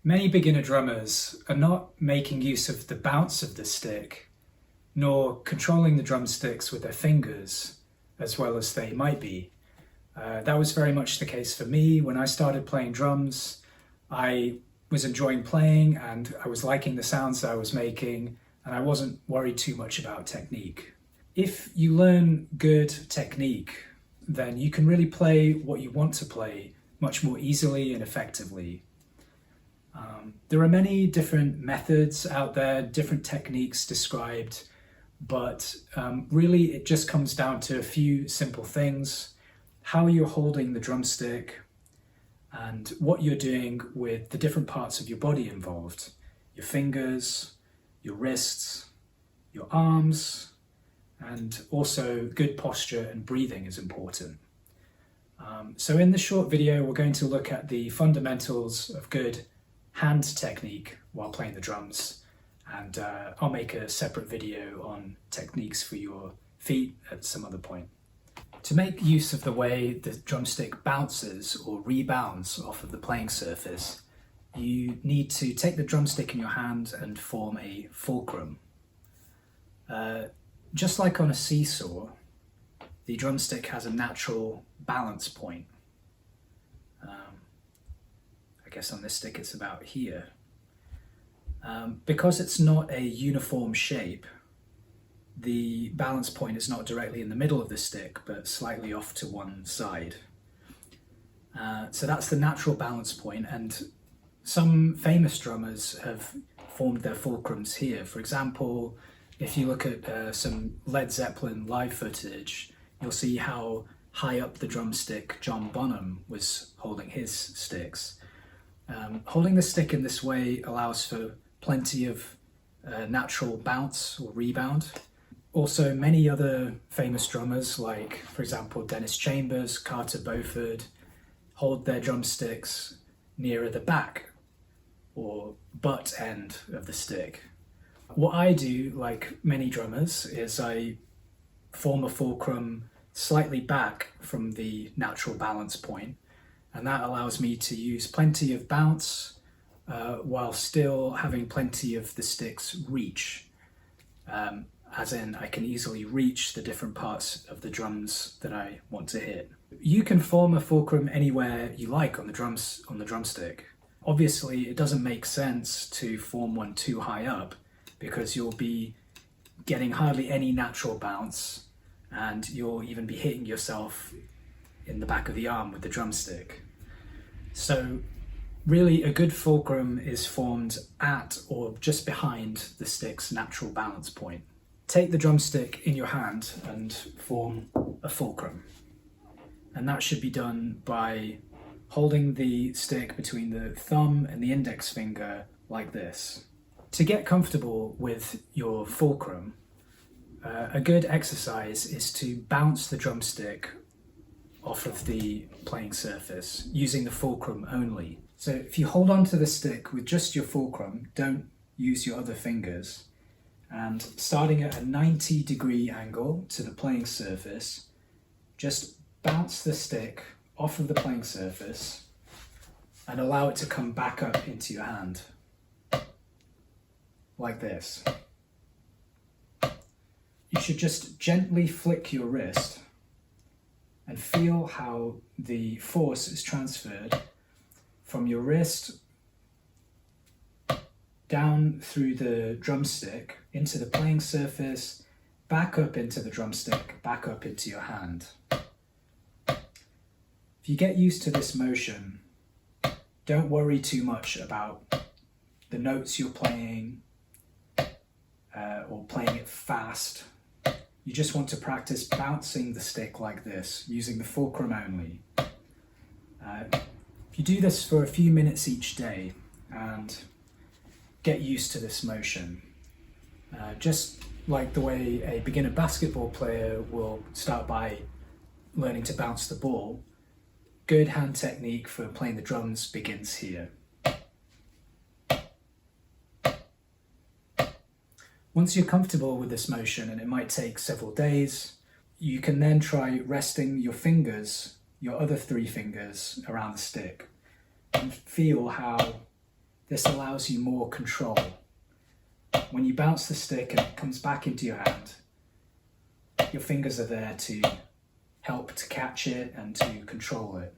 Many beginner drummers are not making use of the bounce of the stick, nor controlling the drumsticks with their fingers as well as they might be. That was very much the case for me. When I started playing drums, I was enjoying playing and I was liking the sounds that I was making, and I wasn't worried too much about technique. If you learn good technique, then you can really play what you want to play much more easily and effectively. There are many different methods out there, different techniques described, but really it just comes down to a few simple things: how you're holding the drumstick and what you're doing with the different parts of your body involved. Your fingers, your wrists, your arms, and also good posture and breathing is important. So in this short video, we're going to look at the fundamentals of good hand technique while playing the drums, and I'll make a separate video on techniques for your feet at some other point. To make use of the way the drumstick bounces or rebounds off of the playing surface, you need to take the drumstick in your hand and form a fulcrum. Just like on a seesaw, the drumstick has a natural balance point. I guess on this stick it's about here. Because it's not a uniform shape, the balance point is not directly in the middle of the stick, but slightly off to one side. So that's the natural balance point, and some famous drummers have formed their fulcrums here. For example, if you look at some Led Zeppelin live footage, you'll see how high up the drumstick John Bonham was holding his sticks. Holding the stick in this way allows for plenty of natural bounce or rebound. Also, many other famous drummers, like for example Dennis Chambers, Carter Beauford, hold their drumsticks nearer the back or butt end of the stick. What I do, like many drummers, is I form a fulcrum slightly back from the natural balance point, and that allows me to use plenty of bounce while still having plenty of the stick's reach. As in, I can easily reach the different parts of the drums that I want to hit. You can form a fulcrum anywhere you like on the drumstick. Obviously, it doesn't make sense to form one too high up, because you'll be getting hardly any natural bounce, and you'll even be hitting yourself in the back of the arm with the drumstick. So really, a good fulcrum is formed at or just behind the stick's natural balance point. Take the drumstick in your hand and form a fulcrum. And that should be done by holding the stick between the thumb and the index finger like this. To get comfortable with your fulcrum, a good exercise is to bounce the drumstick off of the playing surface using the fulcrum only. So if you hold onto the stick with just your fulcrum, don't use your other fingers, and starting at a 90-degree angle to the playing surface, just bounce the stick off of the playing surface and allow it to come back up into your hand, like this. You should just gently flick your wrist and feel how the force is transferred from your wrist down through the drumstick into the playing surface, back up into the drumstick, back up into your hand. If you get used to this motion, don't worry too much about the notes you're playing or playing it fast. You just want to practice bouncing the stick like this, using the fulcrum only. If you do this for a few minutes each day and get used to this motion, just like the way a beginner basketball player will start by learning to bounce the ball, good hand technique for playing the drums begins here. Once you're comfortable with this motion, and it might take several days, you can then try resting your fingers, your other three fingers, around the stick, and feel how this allows you more control. When you bounce the stick and it comes back into your hand, your fingers are there to help to catch it and to control it.